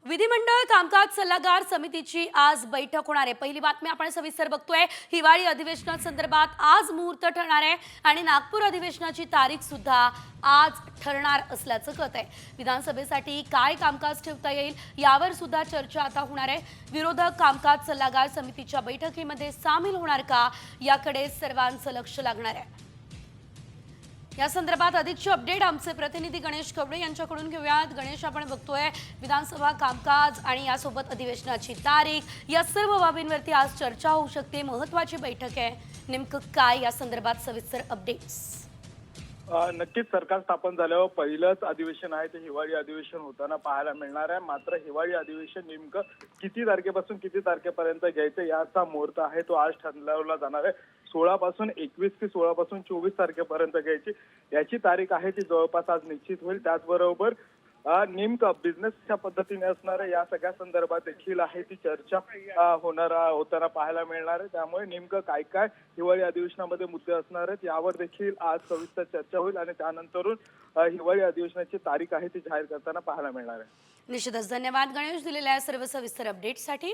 विधिमंडळ कामकाज सल्लागार समितीची आज बैठक होणार आहे। पहिली बातमी आपण सविस्तर बघतोय। हिवाळी अधिवेशनासंदर्भात आज मुहूर्त ठरणार आहे आणि नागपूर अधिवेशनाची तारीख सुद्धा आज ठरणार असल्याचं कळत आहे। विधानसभेसाठी काय कामकाज ठेवता येईल यावर सुद्धा चर्चा आता होणार आहे। विरोधक कामकाज सल्लागार समितीच्या बैठकीमध्ये सामील होणार का याकडे सर्वांचं लक्ष लागणार आहे। या संदर्भात अधिकची अपडेट आमचे प्रतिनिधी गणेश कवडे यांच्याकडून घेऊयात। गणेश, आपण बघतोय विधानसभा कामकाज आणि यासोबत अधिवेशनाची तारीख या सर्व बाबींवरती आज चर्चा होऊ शकते। महत्त्वाची बैठक आहे, नेमकं काय या संदर्भात सविस्तर अपडेट्स? नक्कीच सरकार स्थापन झाल्यावर पहिलंच अधिवेशन आहे ते हिवाळी अधिवेशन होताना पाहायला मिळणार आहे। मात्र हिवाळी अधिवेशन नेमकं किती तारखेपासून किती तारखेपर्यंत घ्यायचं याचा मुहूर्त आहे तो आज ठरवला जाणार आहे। 16 पासून 21 की 16 पासून 24 तारखेपर्यंत घ्यायची याची तारीख आहे ती जवळपास आज निश्चित होईल। त्याचबरोबर नेमकं बिझनेसच्या पद्धतीने असणार आहे या सगळ्या संदर्भात देखील आहे ती चर्चा होताना पाहायला मिळणार आहे। त्यामुळे नेमकं काय काय हिवाळी अधिवेशनामध्ये मुद्दे असणार आहेत यावर देखील आज सविस्तर चर्चा होईल आणि त्यानंतरून हिवाळी अधिवेशनाची तारीख आहे ती जाहीर करताना पाहायला मिळणार आहे। निश्चितच धन्यवाद गणेश दिलेल्या सर्व सविस्तर अपडेट्ससाठी।